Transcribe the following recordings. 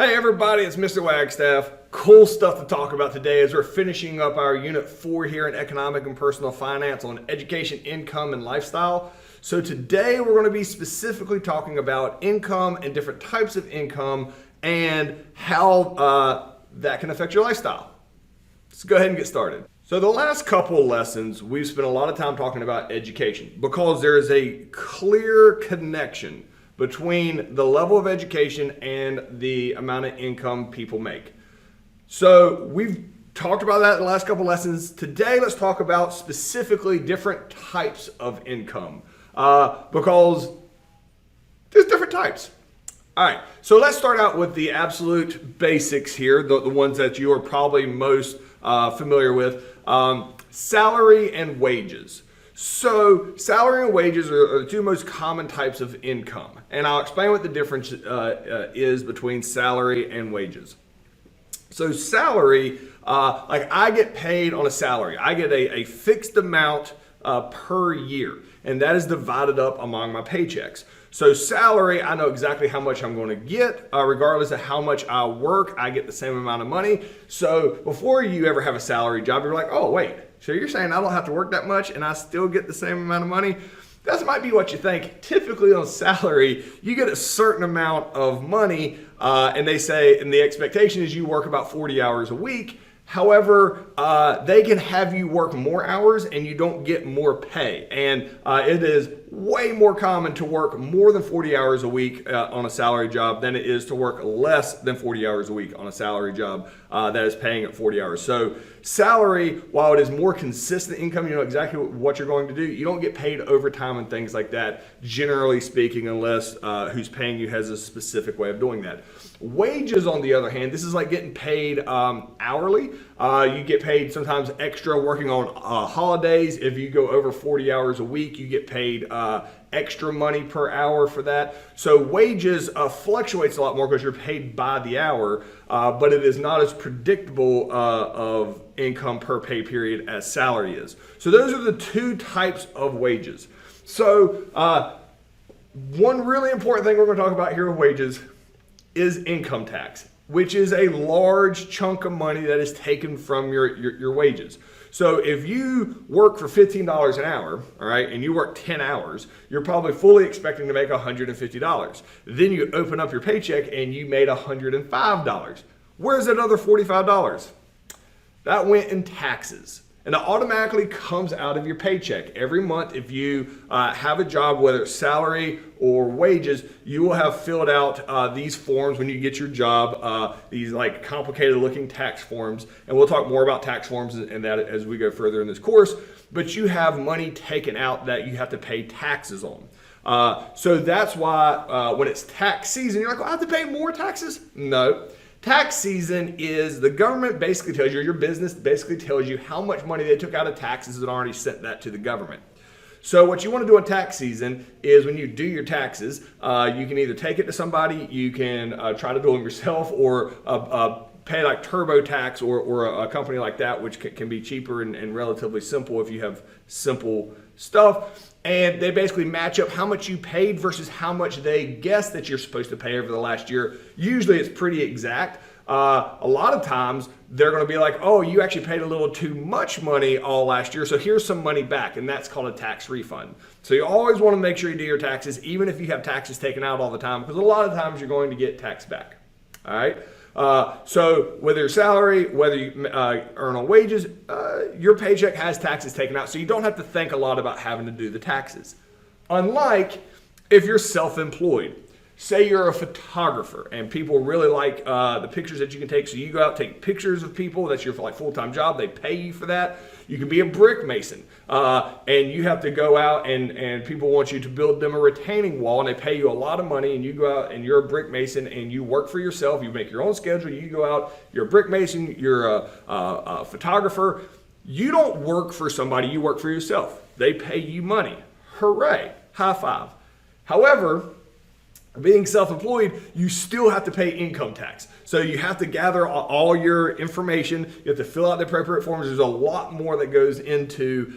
Hey everybody, it's Mr. Wagstaff. Cool stuff to talk about today as we're finishing up our Unit 4 here in Economic and Personal Finance on education, income, and lifestyle. So today we're going to be specifically talking about income and different types of income and how that can affect your lifestyle. Let's go ahead and get started. So the last couple of lessons, we've spent a lot of time talking about education because there is a clear connection between the level of education and the amount of income people make. So we've talked about that in the last couple of lessons. Today, let's talk about specifically different types of income because there's different types. All right, so let's start out with the absolute basics here, the ones that you are probably most familiar with, salary and wages. So salary and wages are the two most common types of income. And I'll explain what the difference is between salary and wages. So salary, like I get paid on a salary. I get a fixed amount per year, and that is divided up among my paychecks. So salary, I know exactly how much I'm going to get, regardless of how much I work, I get the same amount of money. So before you ever have a salary job, you're like, oh wait, so you're saying I don't have to work that much and I still get the same amount of money? That might be what you think. Typically on salary, you get a certain amount of money, and they say, and the expectation is you work about 40 hours a week. However, they can have you work more hours and you don't get more pay. And it is way more common to work more than 40 hours a week on a salary job than it is to work less than 40 hours a week on a salary job that is paying at 40 hours. So salary, while it is more consistent income, you know exactly what you're going to do, you don't get paid overtime and things like that, generally speaking, unless who's paying you has a specific way of doing that. Wages, on the other hand, this is like getting paid hourly. You get paid sometimes extra working on holidays. If you go over 40 hours a week, you get paid extra money per hour for that. So wages fluctuates a lot more because you're paid by the hour, but it is not as predictable of income per pay period as salary is. So those are the two types of wages. So one really important thing we're going to talk about here with wages is income tax, which is a large chunk of money that is taken from your wages. So if you work for $15 an hour, all right, and you work 10 hours, you're probably fully expecting to make $150. Then you open up your paycheck and you made $105. Where's that other $45? That went in taxes. And it automatically comes out of your paycheck. Every month, if you have a job, whether it's salary or wages, you will have filled out these forms when you get your job, these like complicated looking tax forms. And we'll talk more about tax forms and that as we go further in this course. But you have money taken out that you have to pay taxes on. So that's why when it's tax season, you're like, well, I have to pay more taxes? No. Tax season is the government basically tells you, your business basically tells you how much money they took out of taxes and already sent that to the government. So what you want to do in tax season is when you do your taxes, you can either take it to somebody, you can try to do them yourself, or pay like TurboTax or a company like that, which can be cheaper and relatively simple if you have simple stuff. And they basically match up how much you paid versus how much they guess that you're supposed to pay over the last year. Usually it's pretty exact. A lot of times they're going to be like, oh, you actually paid a little too much money all last year, so here's some money back, and that's called a tax refund. So you always want to make sure you do your taxes, even if you have taxes taken out all the time, because a lot of times you're going to get tax back. All right. So whether your salary, whether you earn on wages, your paycheck has taxes taken out. So you don't have to think a lot about having to do the taxes. Unlike if you're self-employed. Say you're a photographer and people really like the pictures that you can take. So you go out, take pictures of people. That's your like full-time job. They pay you for that. You can be a brick mason and you have to go out and people want you to build them a retaining wall and they pay you a lot of money, and you go out and you're a brick mason and you work for yourself. You make your own schedule. You go out, you're a brick mason, you're a photographer. You don't work for somebody, you work for yourself. They pay you money. Hooray, high five. However, Being self-employed, you still have to pay income tax. So you have to gather all your information. You have to fill out the appropriate forms. There's a lot more that goes into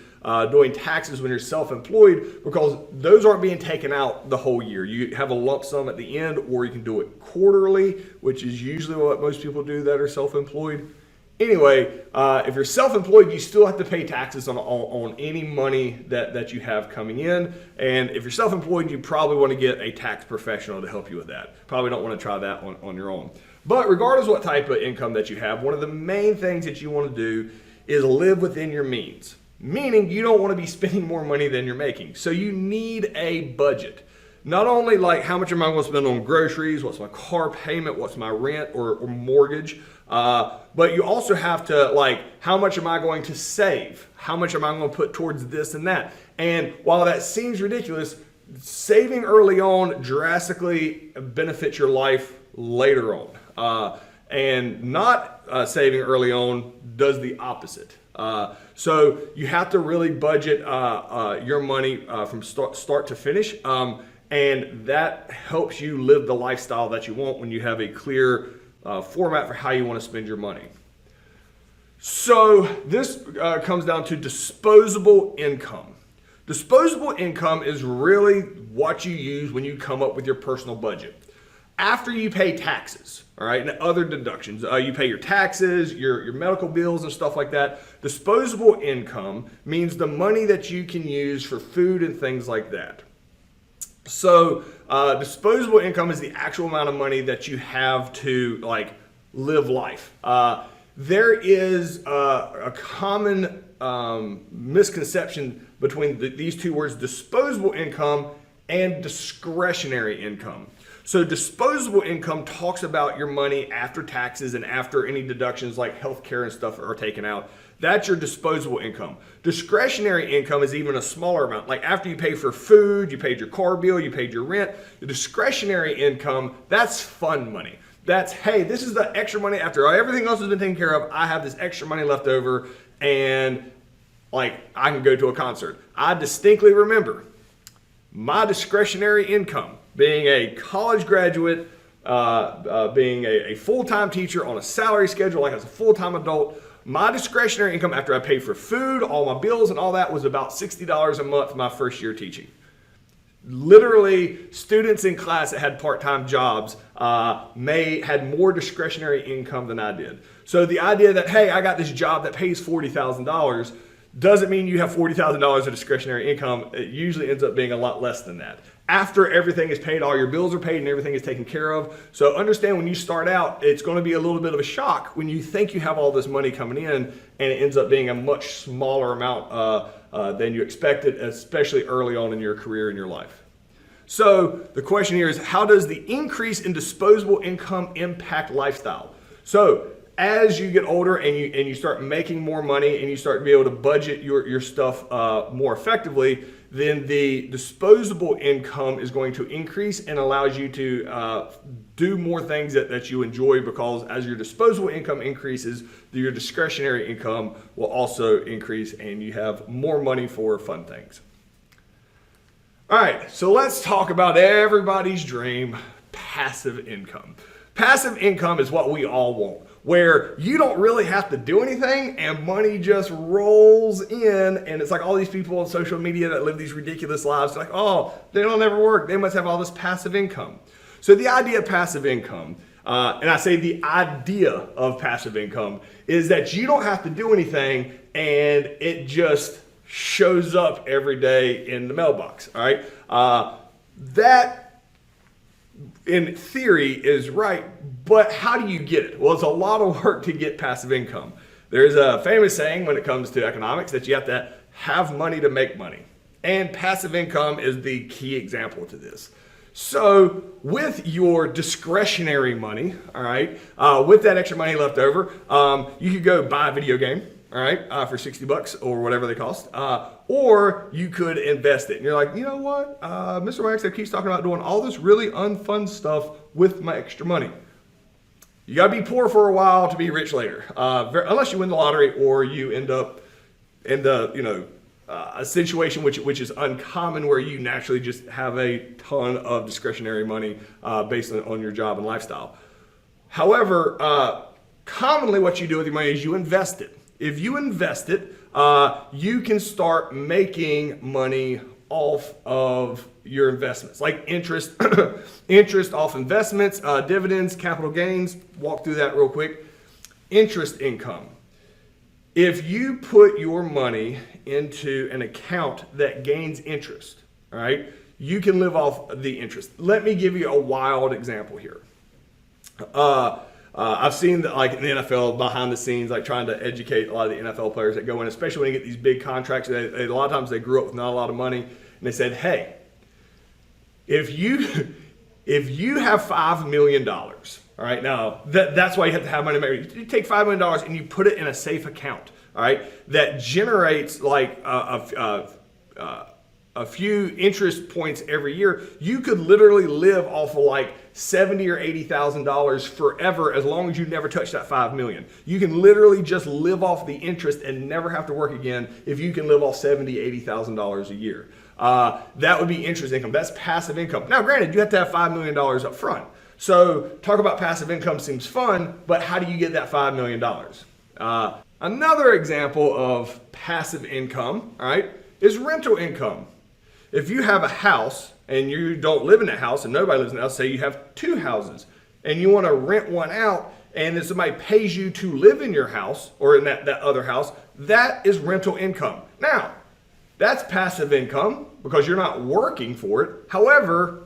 doing taxes when you're self-employed, because those aren't being taken out the whole year. You have a lump sum at the end, or you can do it quarterly, which is usually what most people do that are self-employed. Anyway, if you're self-employed, you still have to pay taxes on any money that you have coming in. And if you're self-employed, you probably want to get a tax professional to help you with that. Probably don't want to try that on your own. But regardless of what type of income that you have, one of the main things that you want to do is live within your means. Meaning you don't want to be spending more money than you're making. So you need a budget. Not only like how much am I going to spend on groceries, what's my car payment, what's my rent or mortgage, but you also have to like, how much am I going to save? How much am I going to put towards this and that? And while that seems ridiculous, saving early on drastically benefits your life later on. And not saving early on does the opposite. So you have to really budget your money from start to finish. And that helps you live the lifestyle that you want when you have a clear format for how you want to spend your money. So this comes down to disposable income. Disposable income is really what you use when you come up with your personal budget. After you pay taxes, all right, and other deductions, you pay your taxes, your medical bills and stuff like that. Disposable income means the money that you can use for food and things like that. So disposable income is the actual amount of money that you have to like live life. There is a common misconception between these two words, disposable income and discretionary income. So disposable income talks about your money after taxes and after any deductions like healthcare and stuff are taken out. That's your disposable income. Discretionary income is even a smaller amount. Like after you pay for food, you paid your car bill, you paid your rent. The discretionary income, that's fun money. That's, hey, this is the extra money after everything else has been taken care of. I have this extra money left over and like I can go to a concert. I distinctly remember my discretionary income being a college graduate, being a full-time teacher on a salary schedule, like as a full-time adult. My discretionary income after I paid for food, all my bills and all that was about $60 a month my first year teaching. Literally, students in class that had part-time jobs had more discretionary income than I did. So the idea that, hey, I got this job that pays $40,000 doesn't mean you have $40,000 of discretionary income. It usually ends up being a lot less than that. After everything is paid, all your bills are paid and everything is taken care of. So understand when you start out, it's going to be a little bit of a shock when you think you have all this money coming in and it ends up being a much smaller amount than you expected, especially early on in your career and your life. So the question here is, how does the increase in disposable income impact lifestyle? So as you get older and you start making more money and you start to be able to budget your stuff more effectively, then the disposable income is going to increase and allows you to do more things that you enjoy, because as your disposable income increases, your discretionary income will also increase and you have more money for fun things. All right, so let's talk about everybody's dream, passive income. Passive income is what we all want, where you don't really have to do anything and money just rolls in. And it's like all these people on social media that live these ridiculous lives, like, oh, they don't ever work. They must have all this passive income. So the idea of passive income, and I say the idea of passive income, is that you don't have to do anything and it just shows up every day in the mailbox, all right? That in theory is right, but how do you get it? Well, it's a lot of work to get passive income. There's a famous saying when it comes to economics that you have to have money to make money. And passive income is the key example to this. So with your discretionary money, all right, with that extra money left over, you could go buy a video game, all right, for $60 or whatever they cost, or you could invest it. And you're like, you know what, Mr. Wagstaff keeps talking about doing all this really unfun stuff with my extra money. You gotta be poor for a while to be rich later, unless you win the lottery or you end up a situation which is uncommon, where you naturally just have a ton of discretionary money based on your job and lifestyle. However, commonly what you do with your money is you invest it. If you invest it, you can start making money off of your investments, like interest, interest off investments, dividends, capital gains. Walk through that real quick. Interest income. If you put your money into an account that gains interest, all right, you can live off the interest. Let me give you a wild example here. I've seen that, like in the NFL, behind the scenes, like trying to educate a lot of the NFL players that go in, especially when they get these big contracts. A lot of times they grew up with not a lot of money, and they said, "Hey, if you have $5 million, all right, now that's why you have to have money. You take $5 million and you put it in a safe account, all right, that generates like a few interest points every year. You could literally live off of like $70,000 or $80,000 forever, as long as you never touch that $5 million. You can literally just live off the interest and never have to work again if you can live off $70,000, $80,000 a year. That would be interest income. That's passive income. Now, granted, you have to have $5 million up front. So talk about passive income seems fun, but how do you get that $5 million? Another example of passive income, all right, is rental income. If you have a house and you don't live in that house and nobody lives in the house, say you have two houses and you want to rent one out, and then somebody pays you to live in your house or in that other house, that is rental income. Now, that's passive income because you're not working for it. However,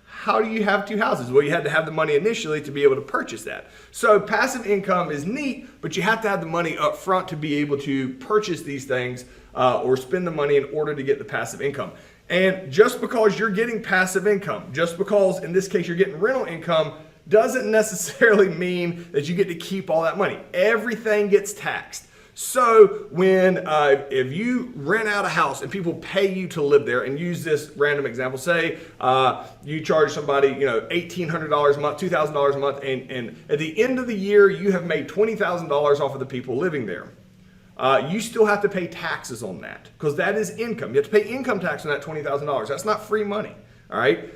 how do you have two houses? Well, you had to have the money initially to be able to purchase that. So passive income is neat, but you have to have the money up front to be able to purchase these things or spend the money in order to get the passive income. And just because you're getting passive income, just because in this case you're getting rental income, doesn't necessarily mean that you get to keep all that money. Everything gets taxed. So when if you rent out a house and people pay you to live there, and use this random example, say you charge somebody $1,800 a month, $2,000 a month, and at the end of the year you have made $20,000 off of the people living there. You still have to pay taxes on that because that is income. You have to pay income tax on that $20,000. That's not free money, all right?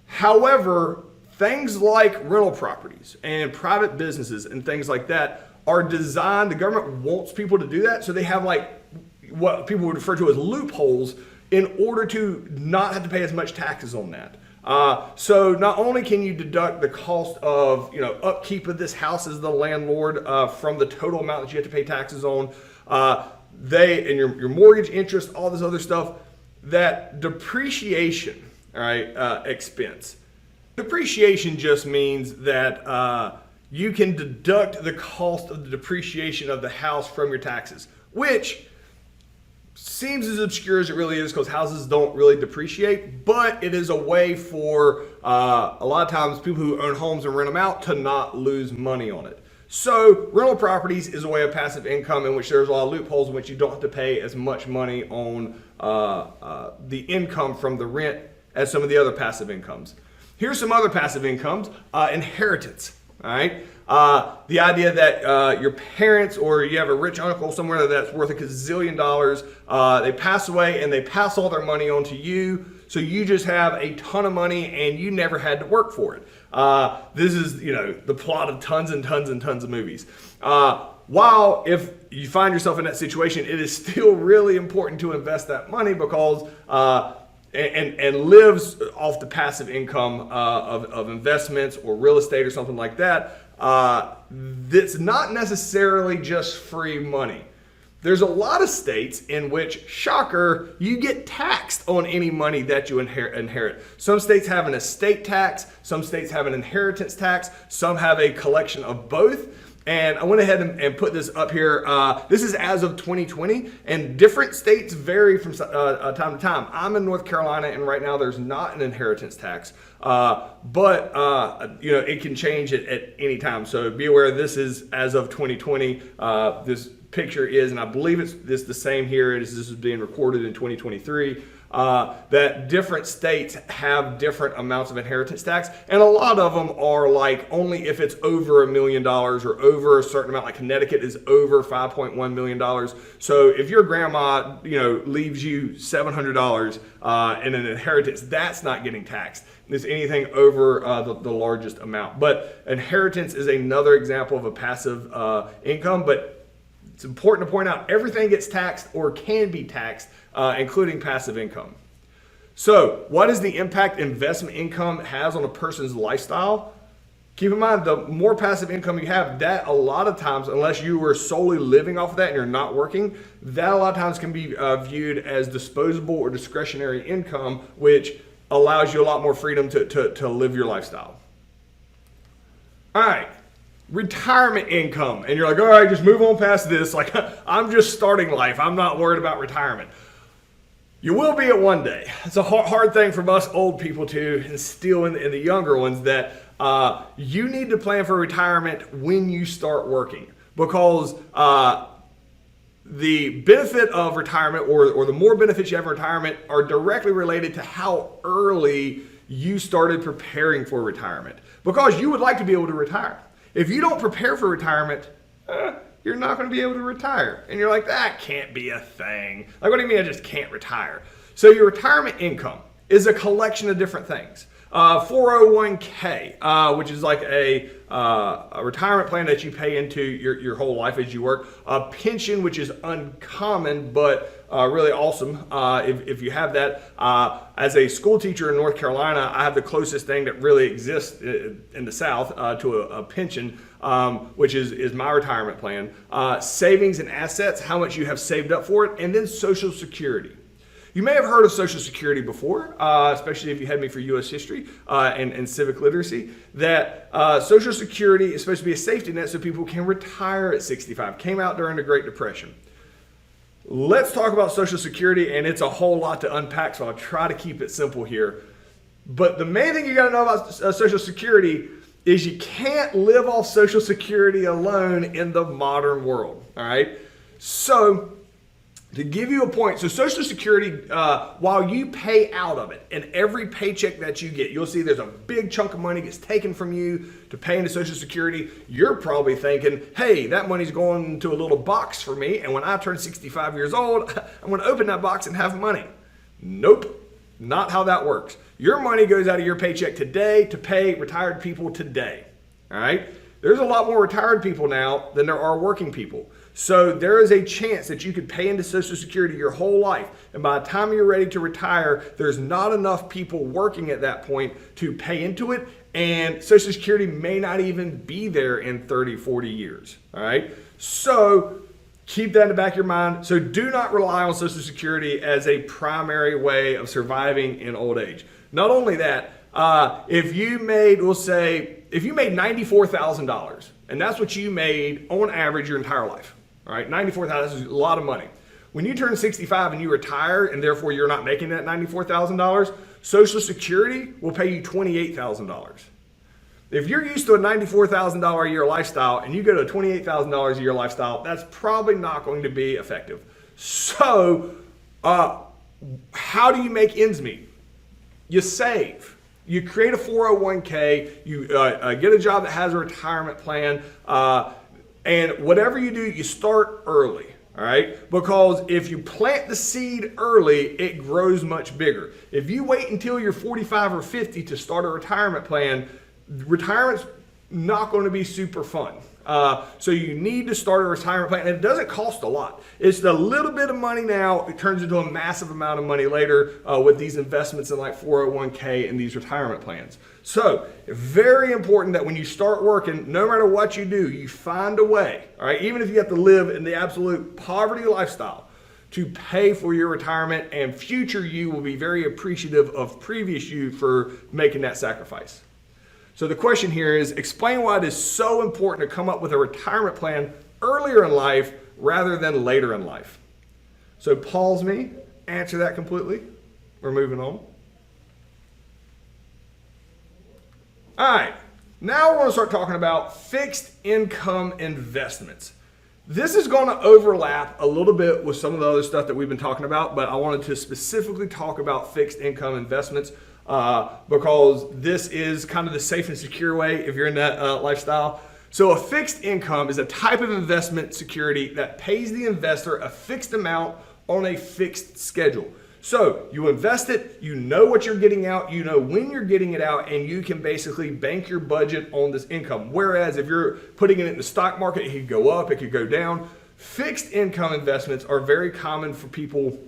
However, things like rental properties and private businesses and things like that are designed, the government wants people to do that, so they have like what people would refer to as loopholes in order to not have to pay as much taxes on that. So not only can you deduct the cost of upkeep of this house as the landlord from the total amount that you have to pay taxes on, and your mortgage interest, all this other stuff, that depreciation, all right, expense. Depreciation just means that you can deduct the cost of the depreciation of the house from your taxes, which seems as obscure as it really is because houses don't really depreciate, but it is a way for a lot of times people who own homes and rent them out to not lose money on it. So rental properties is a way of passive income in which there's a lot of loopholes in which you don't have to pay as much money on the income from the rent as some of the other passive incomes. Here's some other passive incomes. Inheritance. All right. The idea that your parents or you have a rich uncle somewhere that's worth a gazillion dollars, they pass away and they pass all their money on to you. So you just have a ton of money and you never had to work for it. This is, the plot of tons and tons and tons of movies. While if you find yourself in that situation, it is still really important to invest that money because and lives off the passive income of investments or real estate or something like that. That's not necessarily just free money. There's a lot of states in which, shocker, you get taxed on any money that you inherit. Some states have an estate tax, some states have an inheritance tax, some have a collection of both. And I went ahead and put this up here. This is as of 2020, and different states vary from time to time. I'm in North Carolina, and right now there's not an inheritance tax, but it can change at any time. So be aware this is as of 2020. This picture is, and I believe it's the same here as this is being recorded in 2023, that different states have different amounts of inheritance tax, and a lot of them are like only if it's over $1 million or over a certain amount. Like Connecticut is over $5.1 million. So if your grandma, leaves you $700 in an inheritance, that's not getting taxed. It's anything over the largest amount. But inheritance is another example of a passive income, but it's important to point out everything gets taxed or can be taxed, including passive income. So what is the impact investment income has on a person's lifestyle? Keep in mind, the more passive income you have, that a lot of times, unless you were solely living off of that and you're not working, that a lot of times can be viewed as disposable or discretionary income, which allows you a lot more freedom to live your lifestyle. All right. Retirement income. And you're like, all right, just move on past this. Like, I'm just starting life. I'm not worried about retirement. You will be at one day. It's a hard thing for us old people to instill in the younger ones that you need to plan for retirement when you start working, because the benefit of retirement or the more benefits you have in retirement are directly related to how early you started preparing for retirement, because you would like to be able to retire. If you don't prepare for retirement, you're not going to be able to retire. And you're like, that can't be a thing. Like, what do you mean I just can't retire? So your retirement income is a collection of different things. 401k, which is like a retirement plan that you pay into your whole life as you work. A pension, which is uncommon but really awesome if you have that. As a school teacher in North Carolina, I have the closest thing that really exists in the South to a pension, which is my retirement plan. Savings and assets, how much you have saved up for it, and then Social Security. You may have heard of Social Security before, especially if you had me for U.S. history and civic literacy, that Social Security is supposed to be a safety net so people can retire at 65. Came out during the Great Depression. Let's talk about Social Security, and it's a whole lot to unpack, so I'll try to keep it simple here. But the main thing you got to know about Social Security is you can't live off Social Security alone in the modern world, all right? So to give you a point, so Social Security, while you pay out of it, and every paycheck that you get, you'll see there's a big chunk of money gets taken from you to pay into Social Security. You're probably thinking, hey, that money's going into a little box for me, and when I turn 65 years old, I'm going to open that box and have money. Nope, not how that works. Your money goes out of your paycheck today to pay retired people today, all right? There's a lot more retired people now than there are working people. So there is a chance that you could pay into Social Security your whole life, and by the time you're ready to retire, there's not enough people working at that point to pay into it, and Social Security may not even be there in 30, 40 years, all right? So keep that in the back of your mind. So do not rely on Social Security as a primary way of surviving in old age. Not only that, if you made, we'll say, if you made $94,000, and that's what you made on average your entire life, all right, $94,000 is a lot of money. When you turn 65 and you retire, and therefore you're not making that $94,000, Social Security will pay you $28,000. If you're used to a $94,000 a year lifestyle and you go to a $28,000 a year lifestyle, that's probably not going to be effective. So, how do you make ends meet? You save. You create a 401k, you get a job that has a retirement plan, and whatever you do, you start early, all right? Because if you plant the seed early, it grows much bigger. If you wait until you're 45 or 50 to start a retirement plan, retirement's not going to be super fun. So you need to start a retirement plan, and it doesn't cost a lot. It's a little bit of money now. It turns into a massive amount of money later with these investments in like 401k and these retirement plans. So very important that when you start working, no matter what you do, you find a way, all right, even if you have to live in the absolute poverty lifestyle, to pay for your retirement, and future you will be very appreciative of previous you for making that sacrifice. So the question here is, explain why it is so important to come up with a retirement plan earlier in life rather than later in life. So pause me, answer that completely. We're moving on. All right, now we're going to start talking about fixed income investments. This is going to overlap a little bit with some of the other stuff that we've been talking about, but I wanted to specifically talk about fixed income investments because this is kind of the safe and secure way if you're in that lifestyle. So a fixed income is a type of investment security that pays the investor a fixed amount on a fixed schedule. So you invest it, you know what you're getting out, you know when you're getting it out, and you can basically bank your budget on this income. Whereas if you're putting it in the stock market, it could go up, it could go down. Fixed income investments are very common for people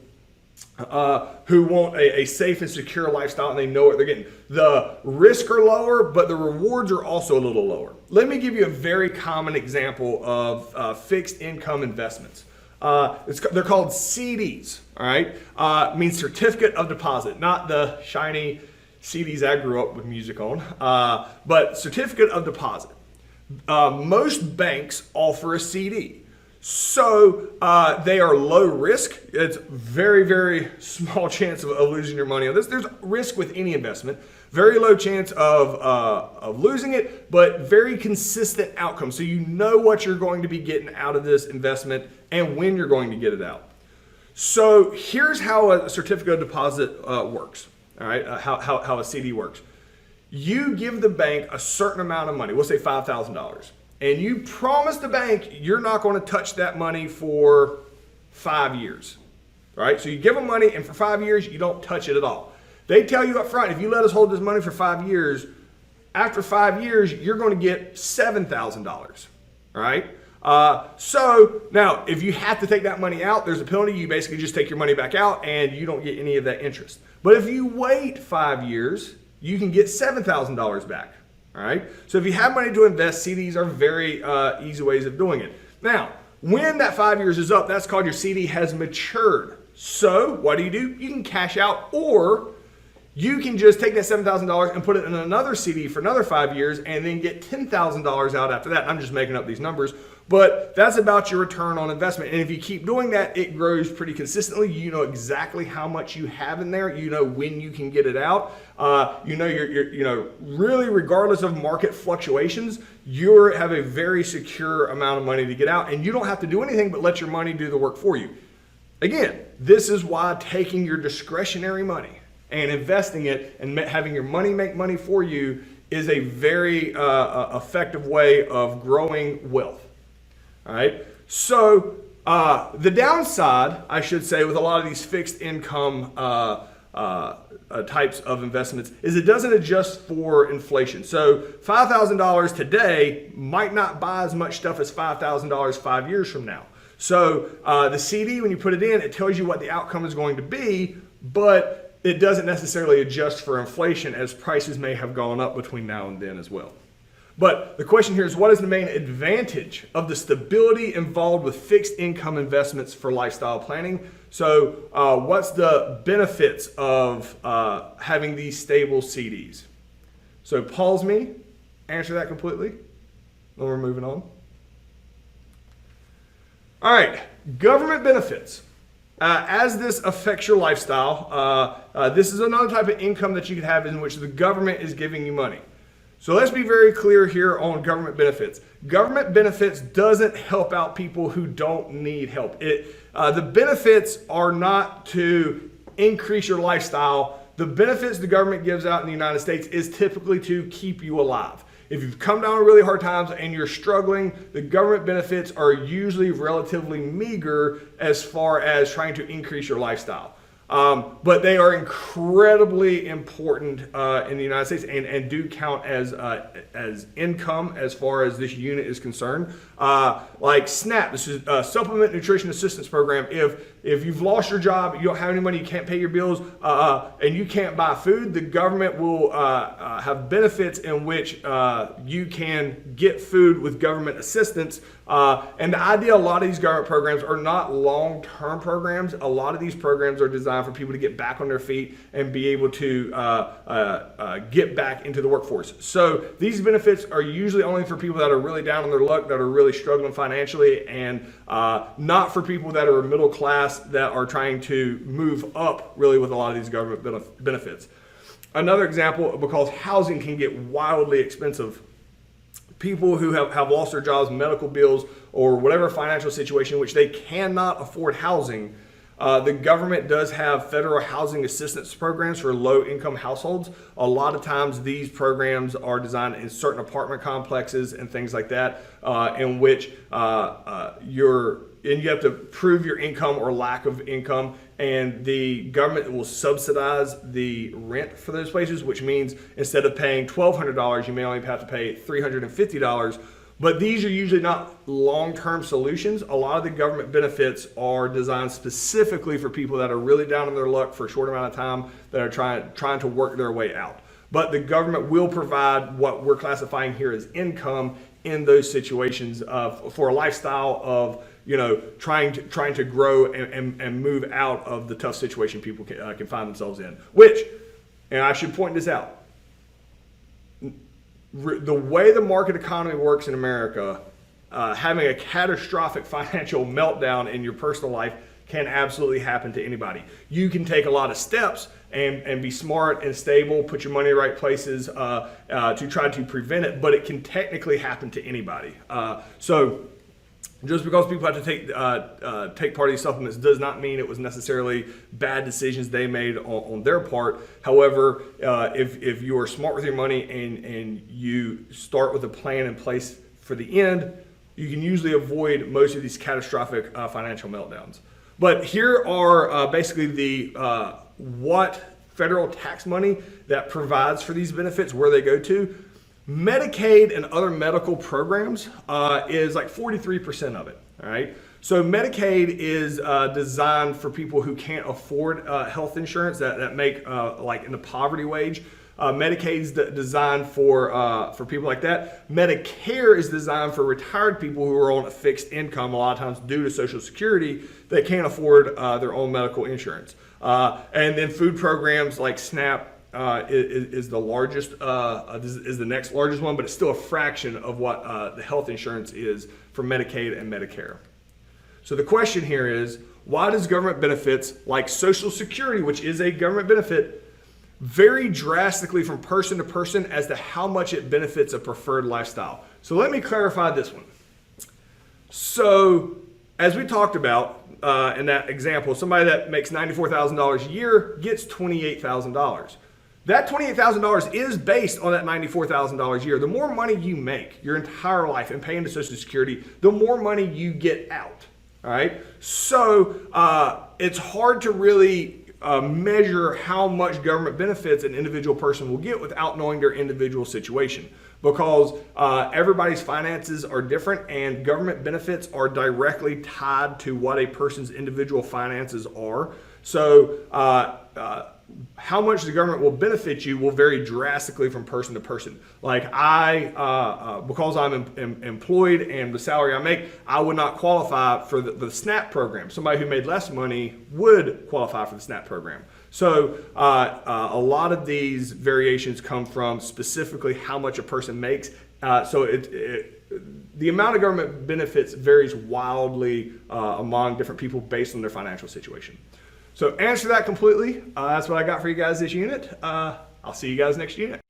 who want a safe and secure lifestyle and they know what they're getting. The risks are lower, but the rewards are also a little lower. Let me give you a very common example of fixed income investments. They're called CDs, all right? Means certificate of deposit, not the shiny CDs I grew up with music on, but certificate of deposit. Most banks offer a CD. So they are low risk. It's very, very small chance of losing your money on this. There's risk with any investment. Very low chance of losing it, but very consistent outcome. So you know what you're going to be getting out of this investment and when you're going to get it out. So here's how a certificate of deposit works. All right, how a CD works. You give the bank a certain amount of money. We'll say $5,000. And you promise the bank you're not going to touch that money for 5 years. All right, so you give them money and for 5 years you don't touch it at all. They tell you up front, if you let us hold this money for 5 years, after 5 years, you're going to get $7,000, all right? So now, if you have to take that money out, there's a penalty. You basically just take your money back out and you don't get any of that interest. But if you wait 5 years, you can get $7,000 back, all right? So if you have money to invest, CDs are very easy ways of doing it. Now, when that 5 years is up, that's called your CD has matured. So what do? You can cash out, or you can just take that $7,000 and put it in another CD for another 5 years and then get $10,000 out after that. I'm just making up these numbers, but that's about your return on investment. And if you keep doing that, it grows pretty consistently. You know exactly how much you have in there. You know when you can get it out. You're really regardless of market fluctuations, you have a very secure amount of money to get out, and you don't have to do anything but let your money do the work for you. Again, this is why taking your discretionary money and investing it and having your money make money for you is a very effective way of growing wealth. All right. So the downside, I should say, with a lot of these fixed income types of investments is it doesn't adjust for inflation. So $5,000 today might not buy as much stuff as $5,000 5 years from now. So the CD, when you put it in, it tells you what the outcome is going to be, but it doesn't necessarily adjust for inflation, as prices may have gone up between now and then as well. But the question here is, what is the main advantage of the stability involved with fixed income investments for lifestyle planning? So what's the benefits of having these stable CDs? So pause me, answer that completely, then we're moving on. All right, government benefits. As this affects your lifestyle, this is another type of income that you can have in which the government is giving you money. So let's be very clear here on government benefits. Government benefits doesn't help out people who don't need help. The benefits are not to increase your lifestyle. The benefits the government gives out in the United States is typically to keep you alive. If you've come down with really hard times and you're struggling, the government benefits are usually relatively meager as far as trying to increase your lifestyle. But they are incredibly important in the United States and do count as income as far as this unit is concerned. Like SNAP, this is a Supplement Nutrition Assistance Program. If you've lost your job, you don't have any money, you can't pay your bills, and you can't buy food, the government will have benefits in which you can get food with government assistance. And the idea, a lot of these government programs are not long-term programs. A lot of these programs are designed for people to get back on their feet and be able to get back into the workforce. So these benefits are usually only for people that are really down on their luck, that are really struggling financially, and not for people that are middle class that are trying to move up really with a lot of these government benefits. Another example, because housing can get wildly expensive people who have lost their jobs, medical bills, or whatever financial situation in which they cannot afford housing, the government does have federal housing assistance programs for low-income households. A lot of times these programs are designed in certain apartment complexes and things like that, in which you have to prove your income or lack of income, and the government will subsidize the rent for those places, which means instead of paying $1,200, you may only have to pay $350. But these are usually not long-term solutions. A lot of the government benefits are designed specifically for people that are really down on their luck for a short amount of time, that are trying to work their way out. But the government will provide what we're classifying here as income in those situations for a lifestyle of trying to grow and move out of the tough situation people can find themselves in. Which, and I should point this out, the way the market economy works in America, having a catastrophic financial meltdown in your personal life can absolutely happen to anybody. You can take a lot of steps and be smart and stable, put your money in the right places to try to prevent it, but it can technically happen to anybody. So just because people have to take part of these supplements does not mean it was necessarily bad decisions they made on their part. However, if you are smart with your money and you start with a plan in place for the end, you can usually avoid most of these catastrophic financial meltdowns. But here are basically the what federal tax money that provides for these benefits, where they go to. Medicaid and other medical programs is like 43% of it, all right? So Medicaid is designed for people who can't afford health insurance, that make like in the poverty wage. Medicaid is designed for people like that. Medicare is designed for retired people who are on a fixed income, a lot of times due to Social Security, that can't afford their own medical insurance. And then food programs like SNAP is the largest, is the next largest one, but it's still a fraction of what the health insurance is for Medicaid and Medicare. So the question here is, why does government benefits like Social Security, which is a government benefit, vary drastically from person to person as to how much it benefits a preferred lifestyle? So let me clarify this one. So as we talked about in that example, somebody that makes $94,000 a year gets $28,000. That $28,000 is based on that $94,000 a year. The more money you make your entire life and pay into Social Security, the more money you get out. All right. So it's hard to really measure how much government benefits an individual person will get without knowing their individual situation, because everybody's finances are different, and government benefits are directly tied to what a person's individual finances are. So how much the government will benefit you will vary drastically from person to person. Like because I'm employed and the salary I make, I would not qualify for the SNAP program. Somebody who made less money would qualify for the SNAP program. So a lot of these variations come from specifically how much a person makes. So the amount of government benefits varies wildly among different people based on their financial situation. So answer that completely. That's what I got for you guys this unit. I'll see you guys next unit.